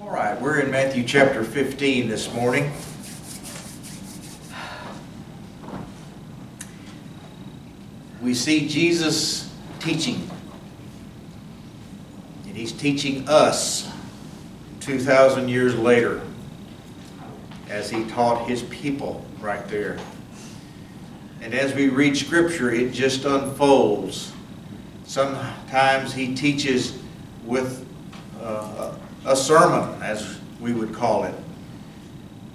All right, we're in Matthew chapter 15 this morning. We see Jesus teaching, and he's teaching us 2,000 years later as he taught his people right there. And as we read Scripture, it just unfolds. Sometimes he teaches with a sermon, as we would call it.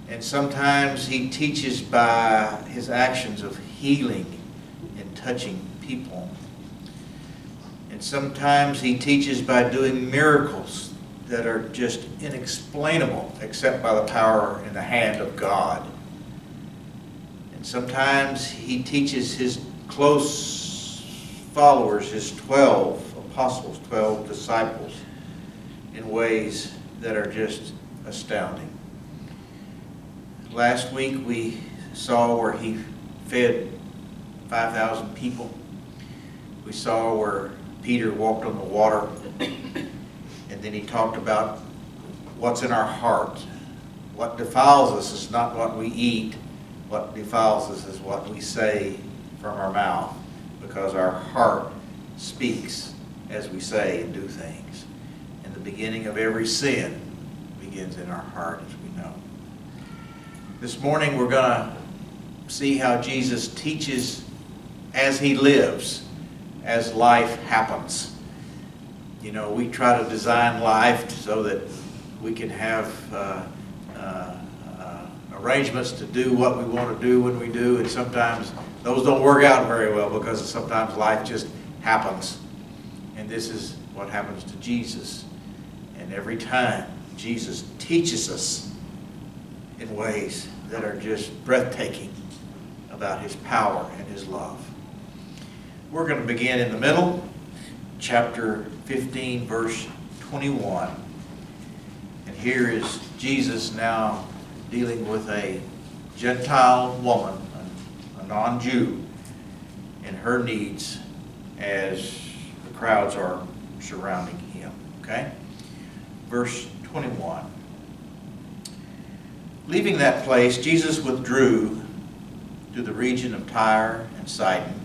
And sometimes he teaches by his actions of healing and touching people. And sometimes he teaches by doing miracles that are just inexplainable except by the power and the hand of God. And sometimes he teaches his close followers, his 12 apostles, 12 disciples, in ways that are just astounding. Last week we saw where he fed 5,000 people. We saw where Peter walked on the water, and then he talked about what's in our heart. What defiles us is not what we eat. What defiles us is what we say from our mouth, because our heart speaks as we say and do things. And the beginning of every sin begins in our heart, as we know. This morning we're going to see how Jesus teaches as he lives, as life happens. You know, we try to design life so that we can have arrangements to do what we want to do when we do, and sometimes those don't work out very well because sometimes life just happens. And this is what happens to Jesus. And every time Jesus teaches us in ways that are just breathtaking about his power and his love. We're going to begin in the middle, chapter 15, verse 21. And here is Jesus now dealing with a Gentile woman, a non-Jew, and her needs as the crowds are surrounding him. Okay? Verse 21. Leaving that place, Jesus withdrew to the region of Tyre and Sidon.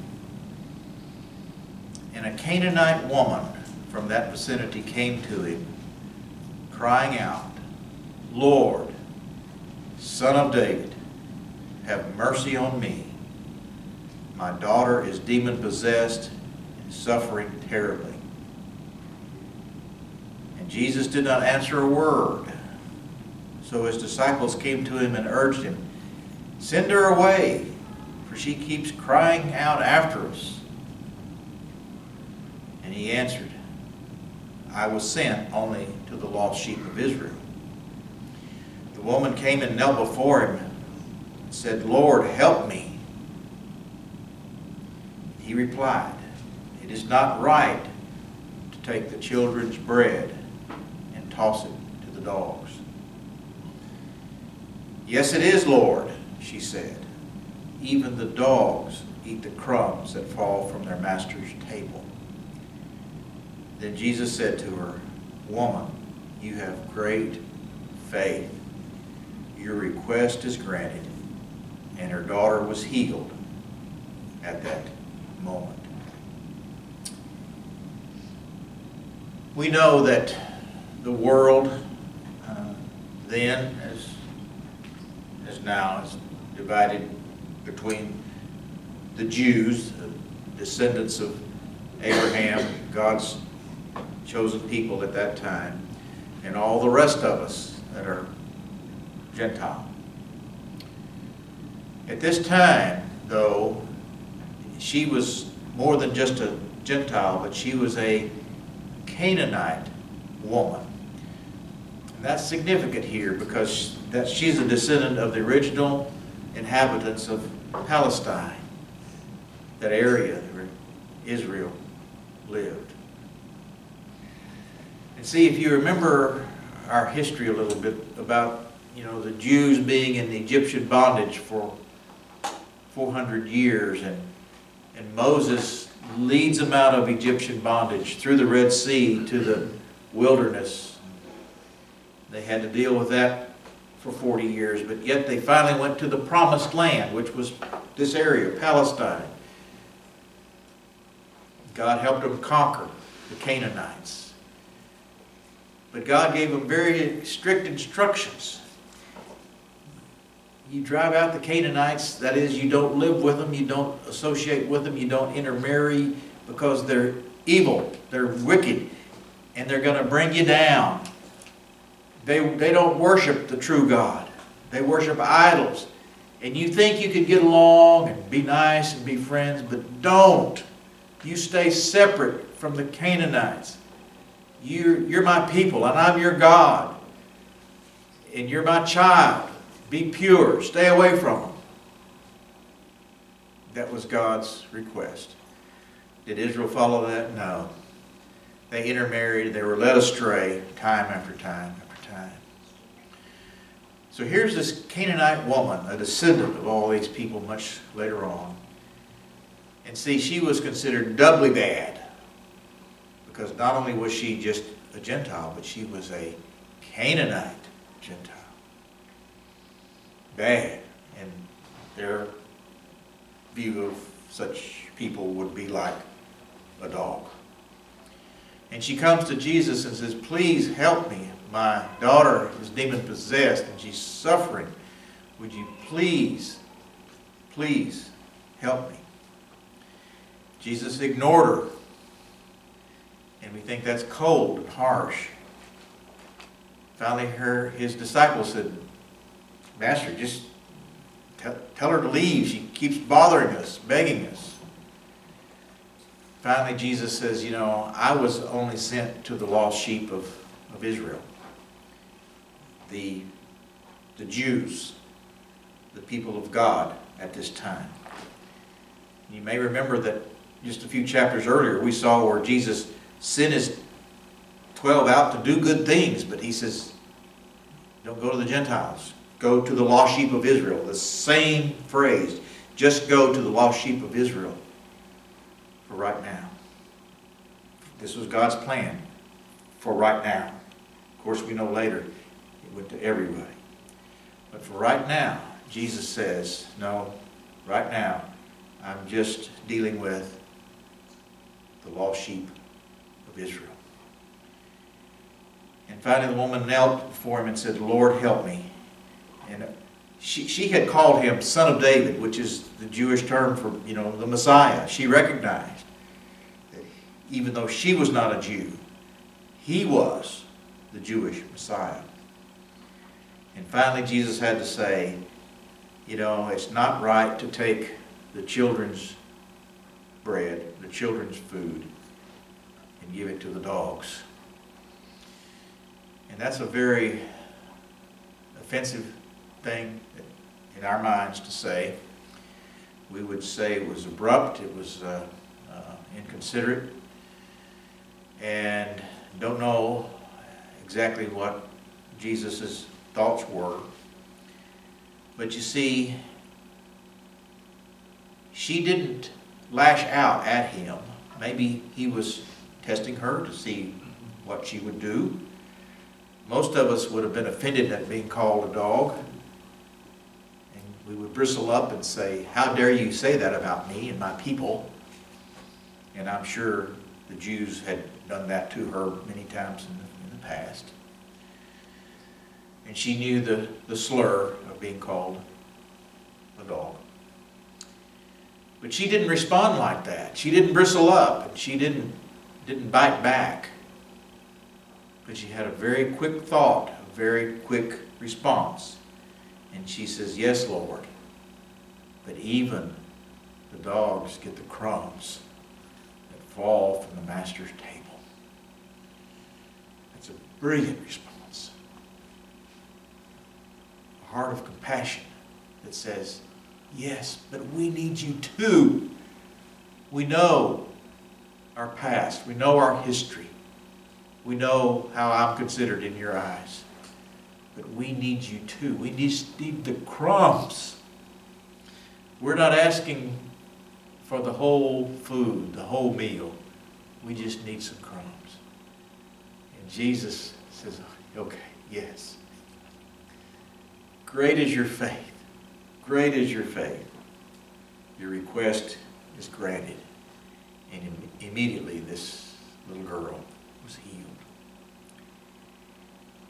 And a Canaanite woman from that vicinity came to him, crying out, "Lord, Son of David, have mercy on me. My daughter is demon-possessed and suffering terribly." And Jesus did not answer a word. So his disciples came to him and urged him, "Send her away, for she keeps crying out after us." And he answered, "I was sent only to the lost sheep of Israel." The woman came and knelt before him and said, "Lord, help me." He replied, "It is not right to take the children's bread and toss it to the dogs." "Yes, it is, Lord," she said. "Even the dogs eat the crumbs that fall from their master's table." Then Jesus said to her, "Woman, you have great faith. Your request is granted." And her daughter was healed at that moment. We know that the world then, as now, is divided between the Jews, the descendants of Abraham, God's chosen people at that time, and all the rest of us that are Gentile. At this time, though, she was more than just a Gentile, but she was a Canaanite woman. And that's significant here because she's a descendant of the original inhabitants of Palestine, that area where Israel lived. And see, if you remember our history a little bit about, the Jews being in Egyptian bondage for 400 years, and Moses leads them out of Egyptian bondage through the Red Sea to the wilderness. They had to deal with that for 40 years, but yet they finally went to the promised land, which was this area, Palestine. God helped them conquer the Canaanites. But God gave them very strict instructions. You drive out the Canaanites, that is, you don't live with them, you don't associate with them, you don't intermarry, because they're evil, they're wicked, and they're going to bring you down. They don't worship the true God. They worship idols. And you think you can get along and be nice and be friends, but don't. You stay separate from the Canaanites. You're my people, and I'm your God. And you're my child. Be pure. Stay away from them. That was God's request. Did Israel follow that? No. They intermarried. They were led astray time after time after time. So here's this Canaanite woman, a descendant of all these people much later on. And see, she was considered doubly bad, because not only was she just a Gentile, but she was a Canaanite Gentile. Bad. And their view of such people would be like a dog. And she comes to Jesus and says, please help me. My daughter is demon possessed and she's suffering. Would you please help me? Jesus ignored her. And we think that's cold and harsh. Finally, his disciples said, Master, just tell her to leave. She keeps bothering us, begging us. Finally, Jesus says, I was only sent to the lost sheep of Israel. The Jews, the people of God at this time. You may remember that just a few chapters earlier, we saw where Jesus sent his 12 out to do good things, but he says, don't go to the Gentiles. Go to the lost sheep of Israel. The same phrase. Just go to the lost sheep of Israel for right now. This was God's plan for right now. Of course, we know later it went to everybody. But for right now, Jesus says, no, right now, I'm just dealing with the lost sheep of Israel. And finally, the woman knelt before him and said, Lord, help me. And she had called him Son of David, which is the Jewish term for, the Messiah. She recognized that even though she was not a Jew, he was the Jewish Messiah. And finally, Jesus had to say, it's not right to take the children's bread, the children's food, and give it to the dogs. And that's a very offensive thing in our minds to say. We would say it was abrupt, it was inconsiderate, and don't know exactly what Jesus' thoughts were. But you see, she didn't lash out at him. Maybe he was testing her to see what she would do. Most of us would have been offended at being called a dog. And we would bristle up and say, how dare you say that about me and my people? And I'm sure the Jews had done that to her many times in the past. And she knew the slur of being called a dog. But she didn't respond like that. She didn't bristle up, and she didn't bite back. But she had a very quick thought, a very quick response. And she says, yes, Lord, but even the dogs get the crumbs that fall from the master's table. That's a brilliant response. A heart of compassion that says, yes, but we need you too. We know our past. We know our history. We know how I'm considered in your eyes. But we need you too. We need the crumbs. We're not asking for the whole food, the whole meal. We just need some crumbs. And Jesus says, okay, Yes. Great is your faith. Great is your faith. Your request is granted. And immediately this little girl was healed.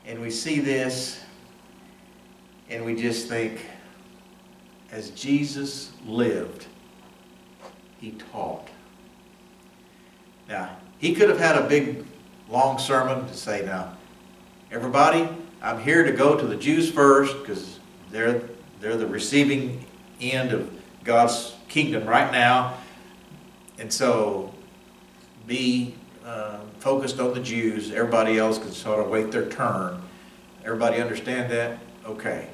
And we see this and we just think, as Jesus lived, he taught. Now, he could have had a big, long sermon to say, now, everybody, I'm here to go to the Jews first because they're the receiving end of God's kingdom right now. And so be focused on the Jews. Everybody else can sort of wait their turn. Everybody understand that? Okay.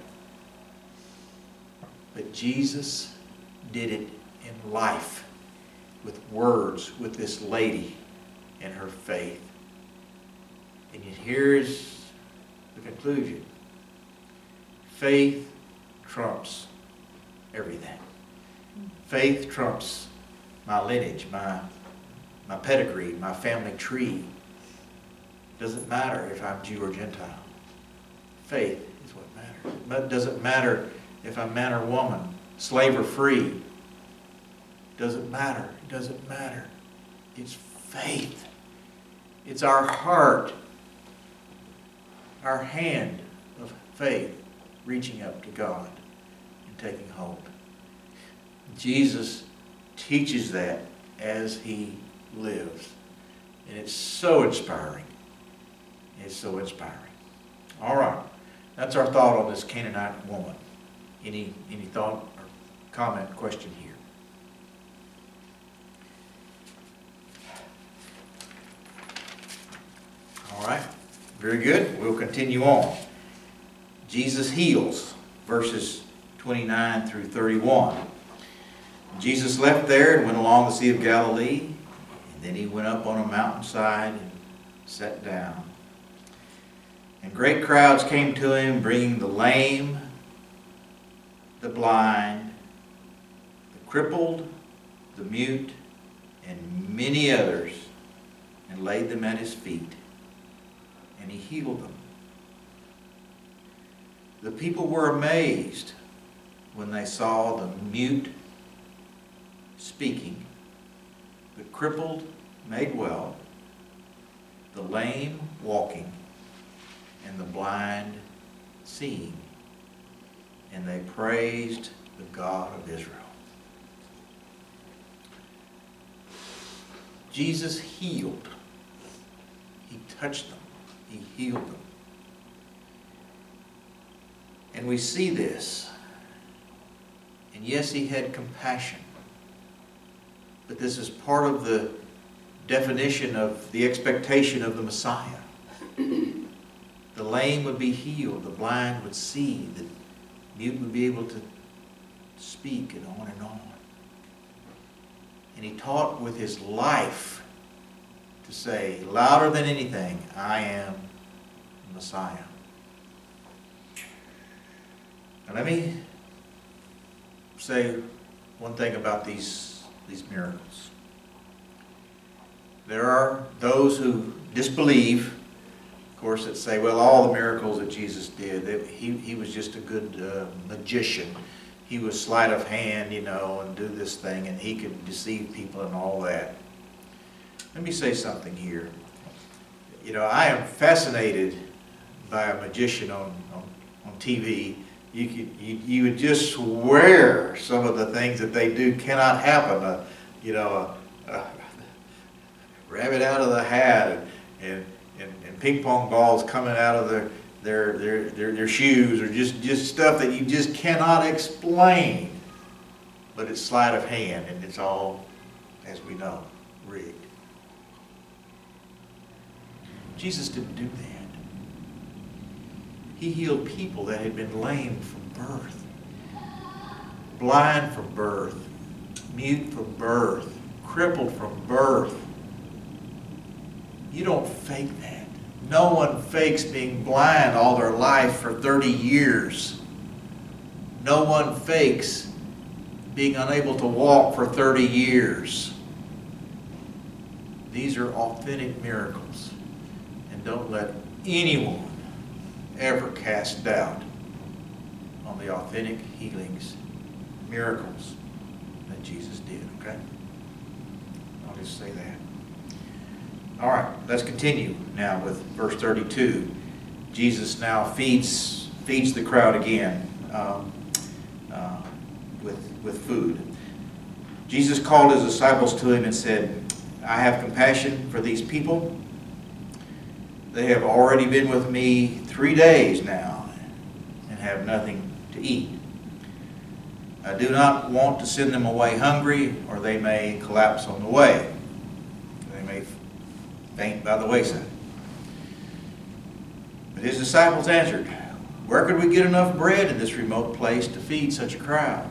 But Jesus did it in life with words with this lady and her faith. And here's the conclusion. Faith trumps everything. Faith trumps my lineage, my pedigree, my family tree. Doesn't matter if I'm Jew or Gentile. Faith is what matters. It doesn't matter if I'm man or woman, slave or free. Doesn't matter. It doesn't matter. It's faith. It's our heart, our hand of faith reaching up to God and taking hold. Jesus teaches that as he lives. And it's so inspiring. It's so inspiring. All right. That's our thought on this Canaanite woman. Any thought or comment, question here? All right. Very good. We'll continue on. Jesus heals, verses 29 through 31. Jesus left there and went along the Sea of Galilee, and then he went up on a mountainside and sat down. And great crowds came to him, bringing the lame, the blind, the crippled, the mute, and many others, and laid them at his feet, and he healed them. The people were amazed when they saw the mute speaking, the crippled made well, the lame walking, and the blind seeing. And they praised the God of Israel. Jesus healed. He touched them. He healed them. And we see this. And yes, he had compassion. But this is part of the definition of the expectation of the Messiah. The lame would be healed. The blind would see. The mute would be able to speak, and on and on. And he taught with his life to say, louder than anything, I am the Messiah. Now let me say one thing about these miracles. There are those who disbelieve, of course, that say, well, all the miracles that Jesus did, he was just a good magician. He was sleight of hand, and do this thing, and he could deceive people and all that. Let me say something here. I am fascinated by a magician on TV. You would just swear some of the things that they do cannot happen. A rabbit out of the hat, and ping pong balls coming out of their shoes, or just stuff that you just cannot explain. But it's sleight of hand, and it's all, as we know, rigged. Jesus didn't do that. He healed people that had been lame from birth, blind from birth, mute from birth, crippled from birth. You don't fake that. No one fakes being blind all their life for 30 years. No one fakes being unable to walk for 30 years. These are authentic miracles. And don't let anyone ever cast doubt on the authentic healings, miracles that Jesus did, okay? I'll just say that. All right, let's continue now with verse 32. Jesus now feeds the crowd again with food. Jesus called his disciples to him and said, I have compassion for these people. They have already been with me 3 days now and have nothing to eat. I do not want to send them away hungry, or they may collapse on the way. They may faint by the wayside. But his disciples answered, where could we get enough bread in this remote place to feed such a crowd?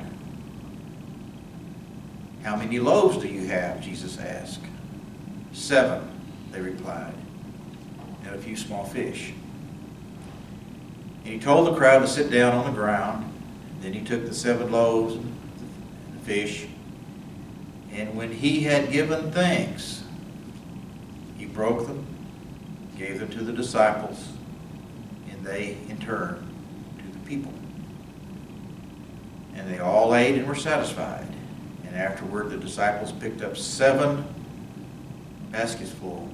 How many loaves do you have? Jesus asked. 7, they replied, and a few small fish. And he told the crowd to sit down on the ground. Then he took the 7 loaves and the fish, and when he had given thanks, he broke them, gave them to the disciples, and they in turn to the people. And they all ate and were satisfied. And afterward the disciples picked up 7 baskets full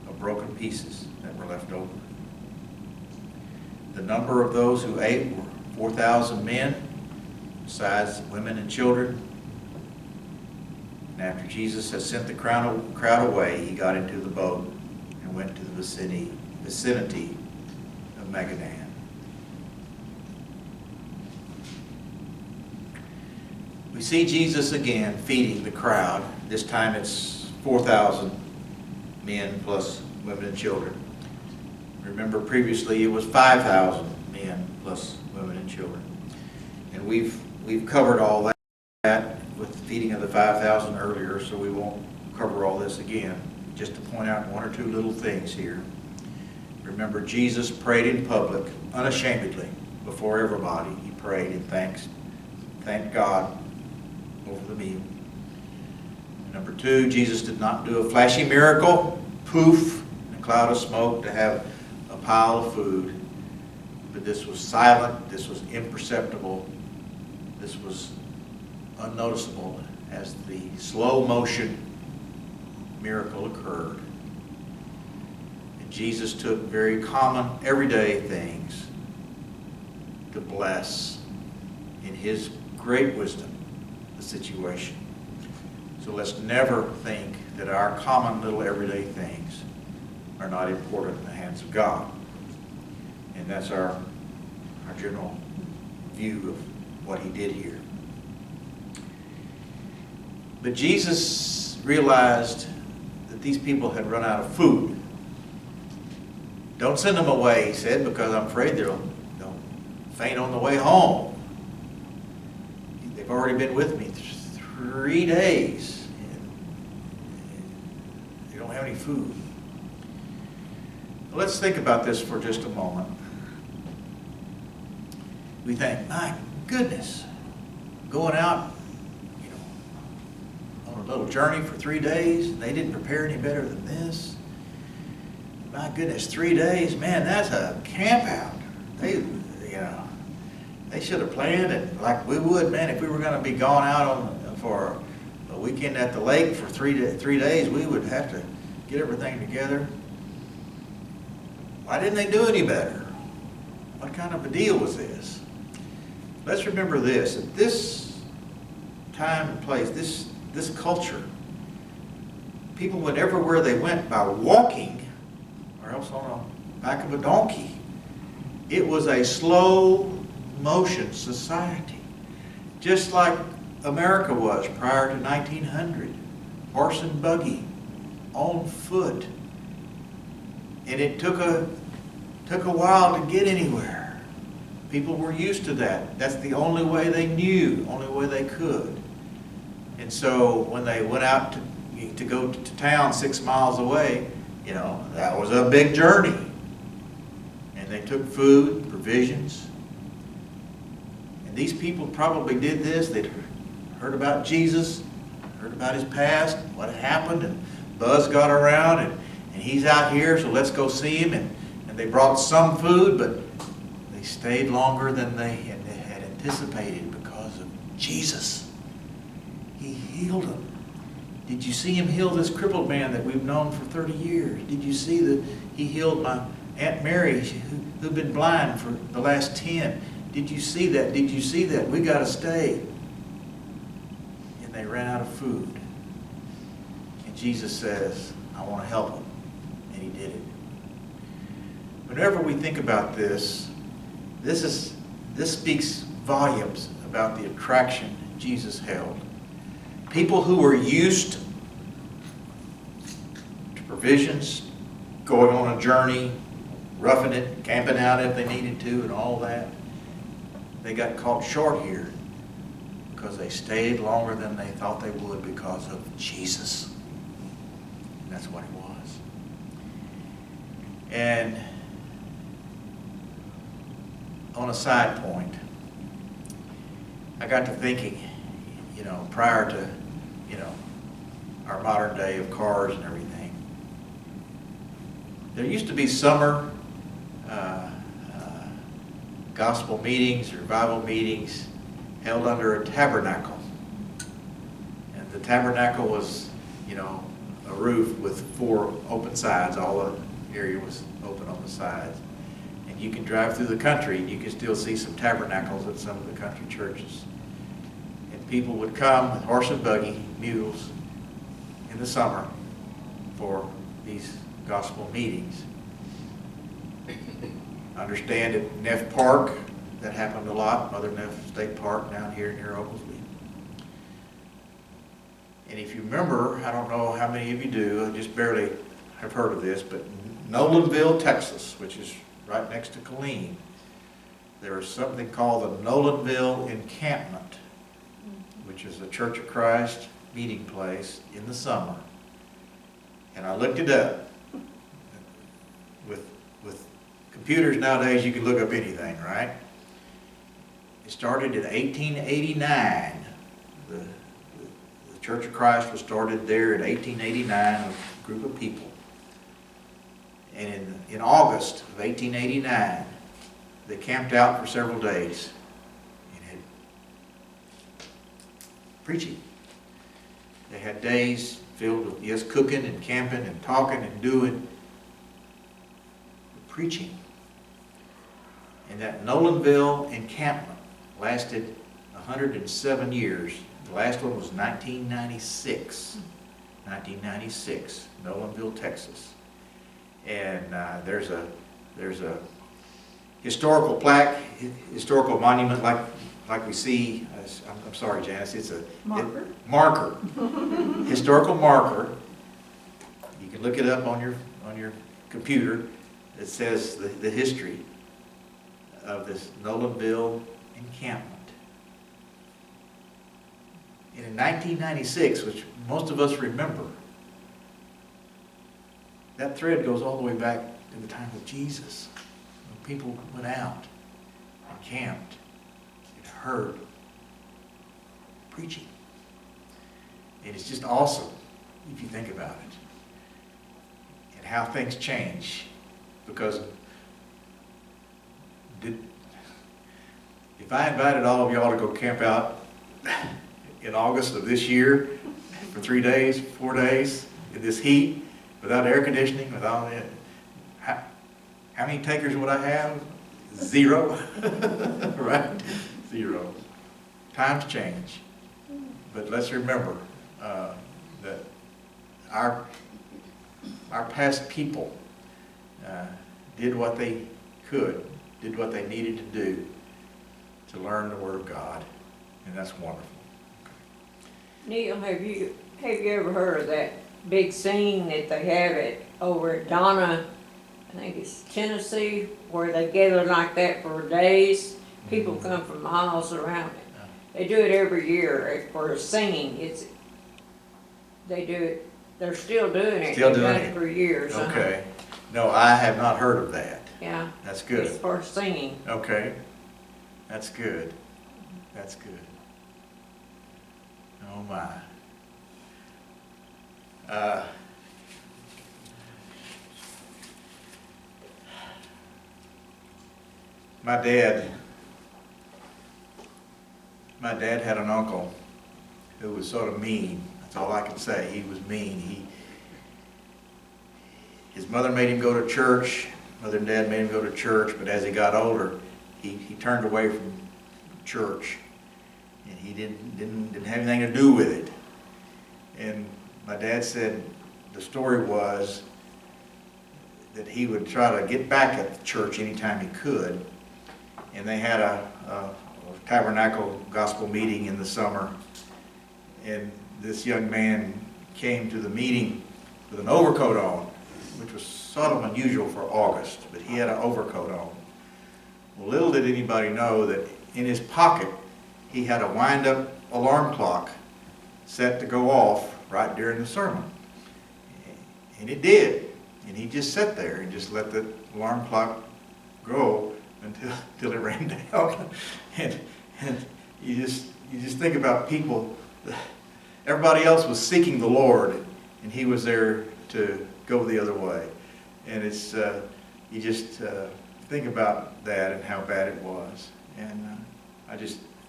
of broken pieces that were left over. The number of those who ate were 4,000 men, besides women and children. And after Jesus had sent the crowd away, he got into the boat and went to the vicinity of Magadan. We see Jesus again feeding the crowd. This time it's 4,000 men plus women and children. Remember previously it was 5,000 men plus women and children. And we've covered all that with the feeding of the 5,000 earlier, so we won't cover all this again. Just to point out 1 or 2 little things here. Remember, Jesus prayed in public, unashamedly, before everybody. He prayed and thanked God over the meal. Number 2, Jesus did not do a flashy miracle, poof, and a cloud of smoke to have a pile of food. But this was silent, this was imperceptible, this was unnoticeable as the slow motion miracle occurred. And Jesus took very common, everyday things to bless in his great wisdom the situation. So let's never think that our common little everyday things are not important in the hands of God. And that's our general view of what he did here. But Jesus realized that these people had run out of food. Don't send them away, he said, because I'm afraid they'll faint on the way home. They've already been with me 3 days, and they don't have any food. Let's think about this for just a moment. We think, my goodness, going out, on a little journey for 3 days, they didn't prepare any better than this. My goodness, 3 days, man, that's a camp out. They should have planned it like we would, man. If we were going to be gone out for a weekend at the lake for 3 days, we would have to get everything together. Why didn't they do any better? What kind of a deal was this? Let's remember this, at this time and place, this culture, people went everywhere they went by walking or else on the back of a donkey. It was a slow motion society, just like America was prior to 1900. Horse and buggy, on foot. And it took a while to get anywhere. People were used to that. That's the only way they knew, only way they could. And so when they went out to go to town 6 miles away, that was a big journey. And they took food, provisions. And these people probably did this. They'd heard about Jesus, heard about his past, what had happened, and buzz got around, and he's out here, so let's go see him. And And they brought some food, but they stayed longer than they had anticipated because of Jesus. He healed them. Did you see him heal this crippled man that we've known for 30 years? Did you see that he healed my Aunt Mary who'd been blind for the last 10? Did you see that? Did you see that? We got to stay. And they ran out of food. And Jesus says, I want to help them. And he did it. Whenever we think about this, this speaks volumes about the attraction Jesus held. People who were used to provisions, going on a journey, roughing it, camping out if they needed to, and all that, they got caught short here because they stayed longer than they thought they would because of Jesus. And that's what it was. And on a side point, I got to thinking, prior to, our modern day of cars and everything, there used to be summer gospel meetings, revival meetings held under a tabernacle. And the tabernacle was, a roof with 4 open sides. All the area was open on the sides. And you can drive through the country and you can still see some tabernacles at some of the country churches. And people would come with horse and buggy, mules, in the summer for these gospel meetings. Understand at Neff Park, that happened a lot, Mother Neff State Park down here near Oglesby. And if you remember, I don't know how many of you do, I just barely have heard of this, but Nolanville, Texas, which is right next to Killeen, there is something called the Nolanville Encampment, which is a Church of Christ meeting place in the summer. And I looked it up. With computers nowadays, you can look up anything, right? It started in 1889. The Church of Christ was started there in 1889 with a group of people. And in August of 1889, they camped out for several days and had preaching. They had days filled with, yes, cooking and camping and talking and doing preaching. And that Nolanville encampment lasted 107 years. The last one was 1996. 1996, Nolanville, Texas. And there's a historical plaque, historical monument like we see. I'm sorry, Janice. It's a marker. Historical marker. You can look it up on your computer. It says the history of this Nolanville encampment. And in 1996, which most of us remember, that thread goes all the way back to the time of Jesus, when people went out and camped and heard preaching. And it's just awesome if you think about it. And how things change. Because if I invited all of y'all to go camp out in August of this year for 3 days, 4 days in this heat, without air conditioning, without it, how many takers would I have? 0. Right? 0. Times change. But let's remember that our past people did what they could, did what they needed to do to learn the Word of God, and that's wonderful. Neil, have you ever heard of that big scene that they have over at Donna, I think it's Tennessee, where they gather like that for days? People come from miles around it. They do it every year for singing. They do it. They're still doing it. Still They've doing done it. it for years. Okay. No, I have not heard of that. Yeah. That's good. It's for singing. Okay. That's good. That's good. Oh my. My dad had an uncle who was sort of mean. That's all I can say. He was mean. His mother made him go to church. Mother and dad made him go to church, but as he got older, he turned away from church, and he didn't have anything to do with it. And my dad said the story was that he would try to get back at the church anytime he could, and they had a tabernacle gospel meeting in the summer, and this young man came to the meeting with an overcoat on, which was sort of unusual for August, but he had an overcoat on. Well, little did anybody know that in his pocket he had a wind-up alarm clock set to go off right during the sermon. And it did. And he just sat there and just let the alarm clock go until it ran down. And you just think about people. Everybody else was seeking the Lord, and he was there to go the other way. And it's you just think about that and how bad it was. And I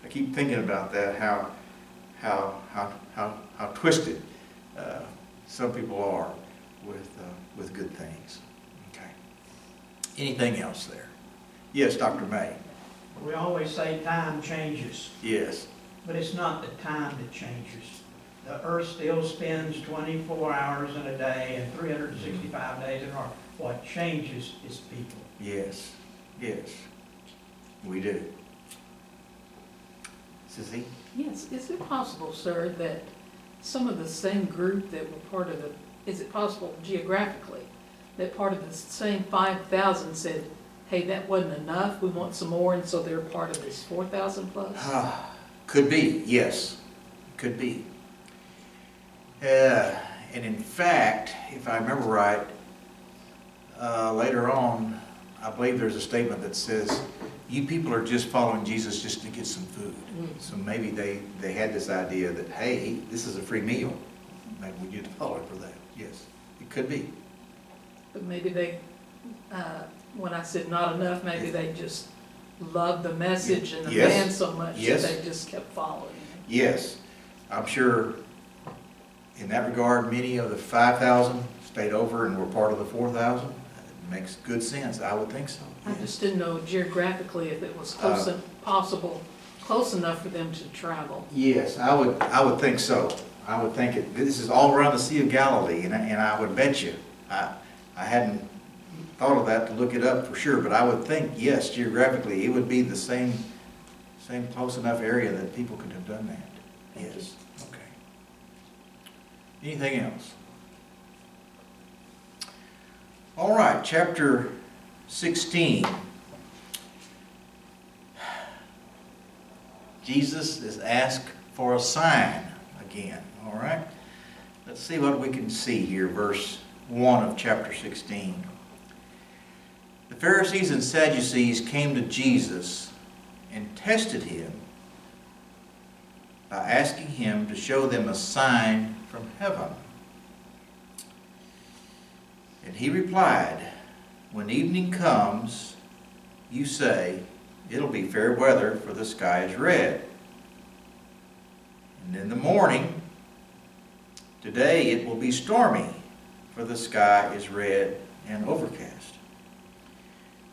keep thinking about that, how twisted some people are with good things. Okay. Anything else there? Yes, Dr. May. We always say time changes, Yes. but it's not the time that changes. The earth still spins 24 hours in a day and 365 days in a year. What changes is people. Yes. Yes. We do. Sissy? Yes, is it possible, sir, that some of the same group that were part of is it possible geographically, that part of the same 5,000 said, hey, that wasn't enough, we want some more, and so they're part of this 4,000 plus? Could be, yes. Could be. And in fact, if I remember right, later on, I believe there's a statement that says, you people are just following Jesus just to get some food. So maybe they had this idea that, hey, this is a free meal. Maybe we need to follow it for that. Yes, it could be. But maybe they, when I said not enough, maybe they just loved the message and the Yes. man so much that Yes. they just kept following. Yes, I'm sure in that regard, many of the 5,000 stayed over and were part of the 4,000. It makes good sense. I would think so. I Yes. just didn't know geographically if it was close close enough for them to travel. Yes, I would think so. I would think this is all around the Sea of Galilee, and I would bet you, I hadn't thought of that to look it up for sure, but I would think, yes, geographically, it would be the same close enough area that people could have done that. Thank Yes, okay. Anything else? All right, chapter 16. Jesus is asked for a sign again, all right? Let's see what we can see here, verse 1 of chapter 16. The Pharisees and Sadducees came to Jesus and tested him by asking him to show them a sign from heaven. And he replied, when evening comes, you say, it'll be fair weather, for the sky is red. And in the morning, today it will be stormy, for the sky is red and overcast.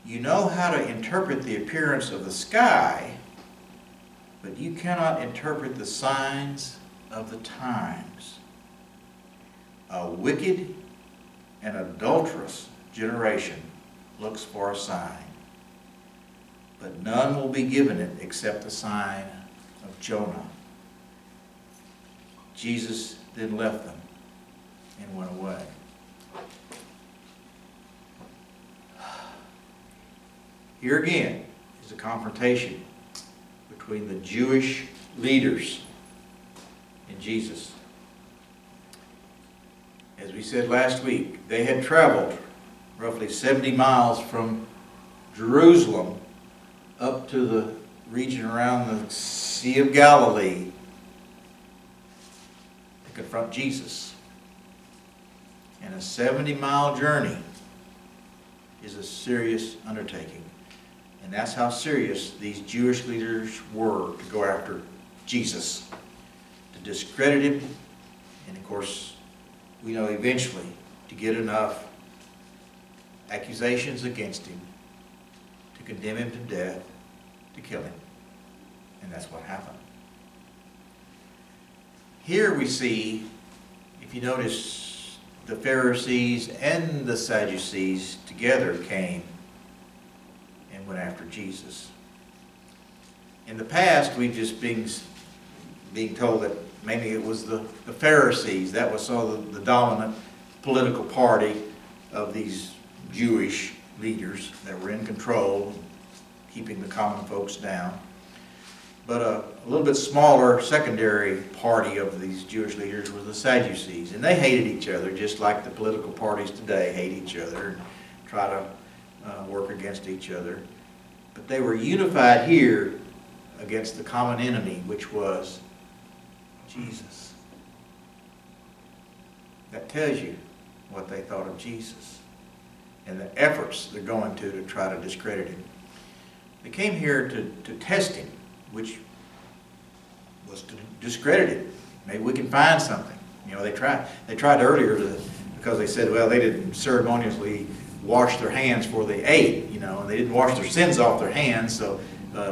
You know how to interpret the appearance of the sky, but you cannot interpret the signs of the times. A wicked and adulterous generation looks for a sign, but none will be given it except the sign of Jonah. Jesus then left them and went away. Here again is a confrontation between the Jewish leaders and Jesus. As we said last week, they had traveled roughly 70 miles from Jerusalem up to the region around the Sea of Galilee to confront Jesus. And a 70-mile journey is a serious undertaking. And that's how serious these Jewish leaders were to go after Jesus, to discredit him, and of course, we know eventually to get enough accusations against him to condemn him to death, to kill him. And that's what happened. Here we see, if you notice, the Pharisees and the Sadducees together came and went after Jesus. In the past, we've just been told that maybe it was the Pharisees. That was sort of the dominant political party of these Jewish leaders that were in control, keeping the common folks down. But a little bit smaller secondary party of these Jewish leaders was the Sadducees. And they hated each other, just like the political parties today hate each other and try to work against each other. But they were unified here against the common enemy, which was Jesus. That tells you what they thought of Jesus and the efforts they're going to try to discredit him. They came here to test him, which was to discredit him. Maybe we can find something. You know, they tried earlier because they said, well, they didn't ceremoniously wash their hands before they ate, you know, and they didn't wash their sins off their hands, so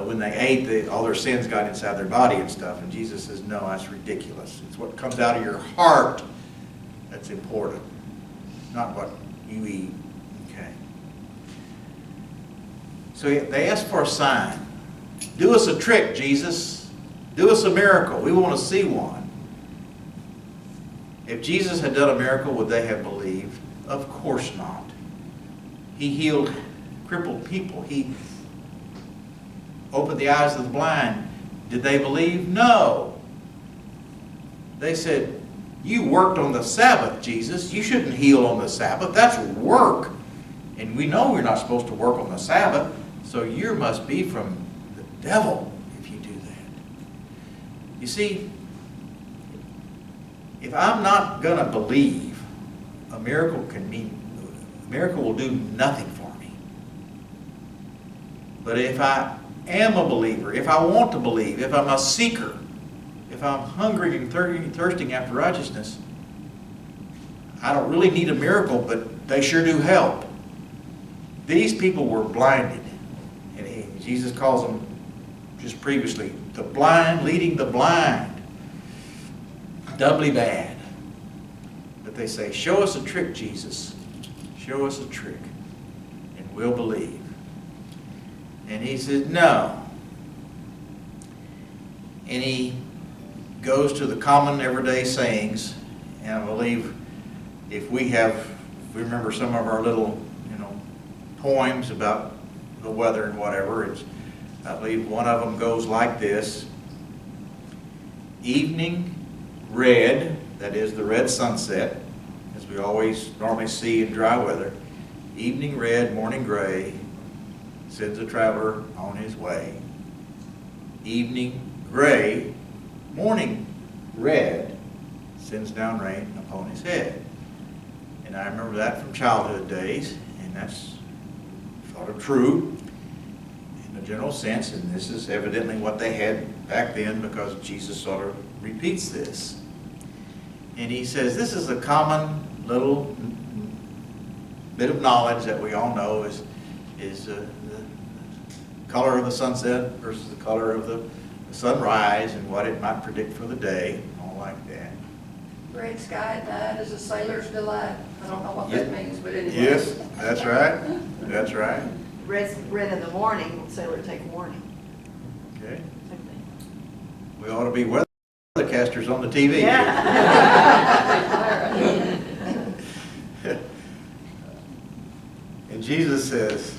when they ate, all their sins got inside their body and stuff. And Jesus says, no, that's ridiculous. It's what comes out of your heart that's important, not what you eat. Okay. So they asked for a sign. Do us a trick, Jesus. Do us a miracle. We want to see one. If Jesus had done a miracle, would they have believed? Of course not. He healed crippled people. He opened the eyes of the blind. Did they believe? No. They said, you worked on the Sabbath, Jesus. You shouldn't heal on the Sabbath. That's work. And we know we're not supposed to work on the Sabbath, so you must be from the devil if you do that. You see, if I'm not going to believe, a miracle will do nothing for me. But if I am a believer, if I want to believe, if I'm a seeker, if I'm hungry and thirsting after righteousness, I don't really need a miracle, but they sure do help. These people were blinded. And Jesus calls them, just previously, the blind leading the blind. Doubly bad. But they say, show us a trick, Jesus. Show us a trick, and we'll believe. And he says, no. And he goes to the common everyday sayings, and I believe if we remember some of our little, poems about the weather and whatever, I believe one of them goes like this. Evening red, that is the red sunset, as we always normally see in dry weather. Evening red, morning gray, sends a traveler on his way. Evening gray, morning red, sends down rain upon his head. And I remember that from childhood days, and that's sort of true in a general sense, and this is evidently what they had back then because Jesus sort of repeats this. And he says, this is a common little bit of knowledge that we all know is the color of the sunset versus the color of the sunrise and what it might predict for the day, all like that. Red sky at night is a sailor's delight. I don't know what that means, but anyway. Yes, that's right. That's right. Red in the morning, sailor take warning. Okay. Same thing. We ought to be weathercasters on the TV. And Jesus says,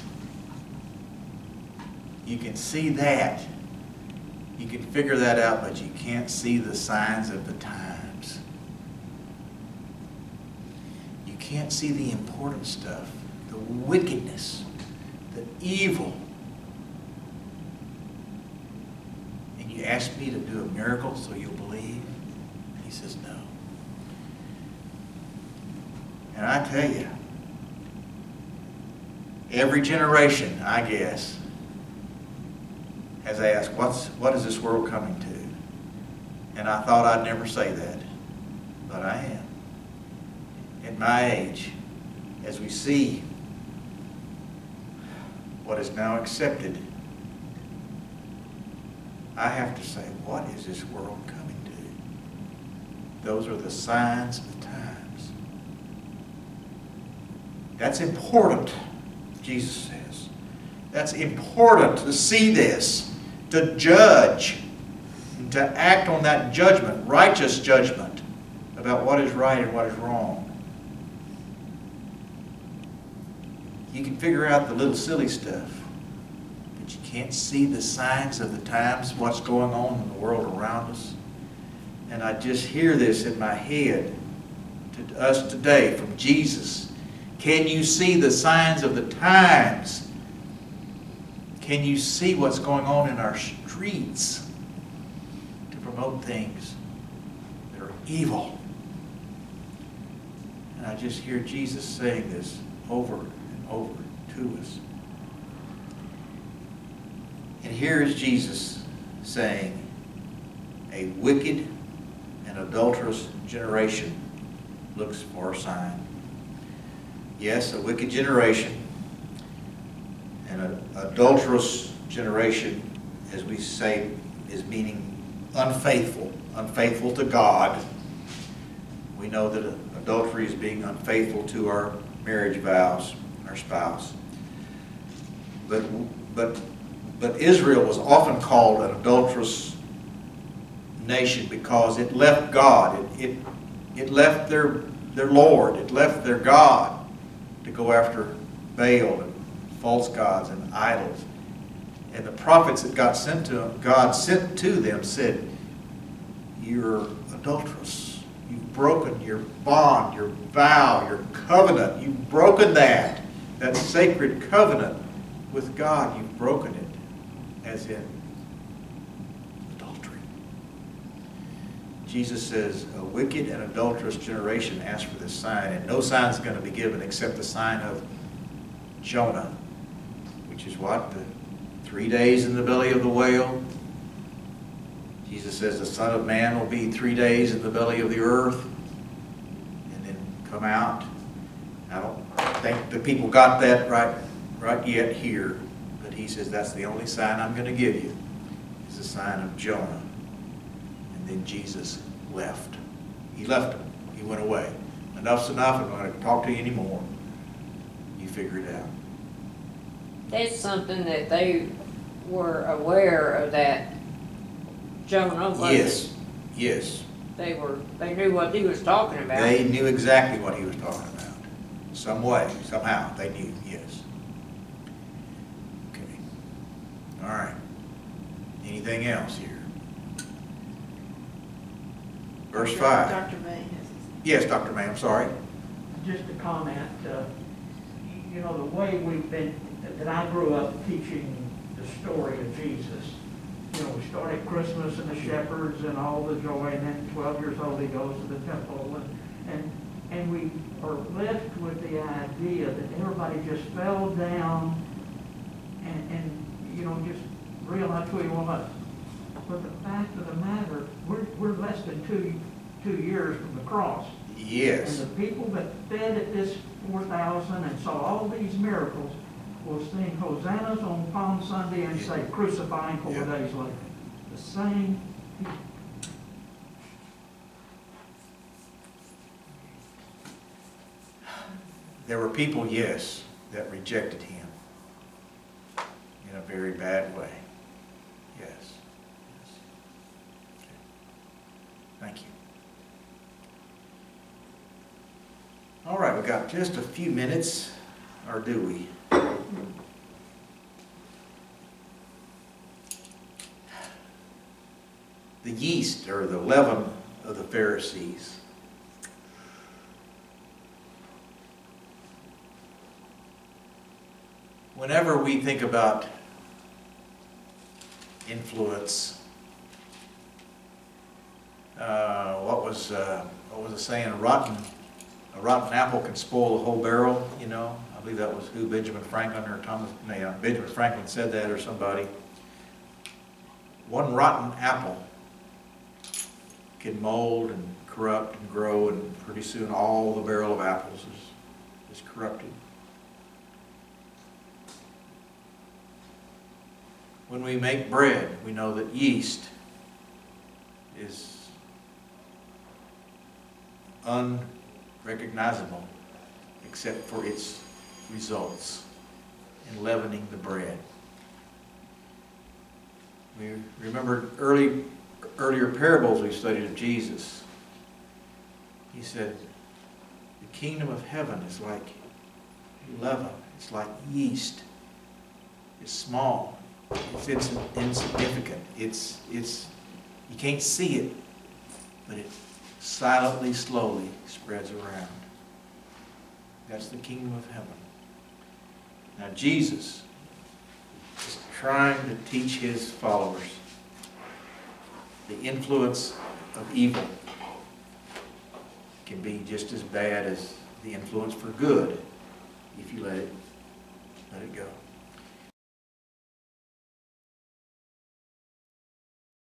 you can see that. You can figure that out, but you can't see the signs of the times. You can't see the important stuff, the wickedness, the evil. And you ask me to do a miracle so you'll believe? He says no. And I tell you, every generation, I guess, has asked, what is this world coming to? And I thought I'd never say that, but I am. At my age, as we see what is now accepted, I have to say, what is this world coming to? Those are the signs of the times. That's important, Jesus says. That's important to see this, to judge, and to act on that judgment, righteous judgment, about what is right and what is wrong. You can figure out the little silly stuff, but you can't see the signs of the times, what's going on in the world around us. And I just hear this in my head to us today from Jesus. Can you see the signs of the times? Can you see what's going on in our streets to promote things that are evil? And I just hear Jesus saying this over and over to us. And here is Jesus saying, a wicked and adulterous generation looks for a sign. Yes, a wicked generation and an adulterous generation, as we say, is meaning unfaithful. Unfaithful to God. We know that adultery is being unfaithful to our marriage vows, our spouse. But Israel was often called an adulterous nation because it left God. It left their Lord. It left their God to go after Baal and false gods and idols. And the prophets that God sent to them said, you're adulterous. You've broken your bond, your vow, your covenant. You've broken that sacred covenant with God. You've broken it, as in adultery. Jesus says, a wicked and adulterous generation asks for this sign, and no sign is going to be given except the sign of Jonah, which is what? The 3 days in the belly of the whale. Jesus says the Son of Man will be 3 days in the belly of the earth and then come out. I don't think the people got that right yet here, but he says that's the only sign I'm going to give you, is the sign of Jonah. And then Jesus left. He left them. He went away. Enough's enough. I'm not going to talk to you anymore. You figure it out. That's something that they were aware of, that Jonah was. Yes. Yes. They knew what he was talking about. They knew exactly what he was talking about. Some way, somehow, they knew, yes. Okay. All right. Anything else here? Verse 5. Dr. May has. Yes, Dr. May, I'm sorry. Just a comment, you know, the way that I grew up teaching the story of Jesus, you know, we started Christmas and the shepherds and all the joy, and then 12 years old he goes to the temple, and we are left with the idea that everybody just fell down and you know, just realized who he was. But the fact of the matter, we're less than two years from the cross. Yes. And the people that fed at this 4,000 and saw all these miracles will sing hosannas on Palm Sunday and say crucifying 4 days later. The same people. There were people, yes, that rejected him in a very bad way. Yes. Yes. Okay. Thank you. All right, we've got just a few minutes, or do we? The yeast, or the leaven of the Pharisees. Whenever we think about influence, what was the saying? A rotten apple can spoil the whole barrel. You know, I believe that was who, Benjamin Franklin or Benjamin Franklin said that, or somebody. one rotten apple can mold and corrupt and grow, and pretty soon all the barrel of apples is corrupted. When we make bread, we know that yeast is unrecognizable except for its results in leavening the bread. We remember earlier parables we studied of Jesus. He said, the kingdom of heaven is like leaven. It's like yeast. It's small. It's insignificant. It's you can't see it, but it silently, slowly spreads around. That's the kingdom of heaven. Now Jesus is trying to teach his followers the influence of evil can be just as bad as the influence for good if you let it go.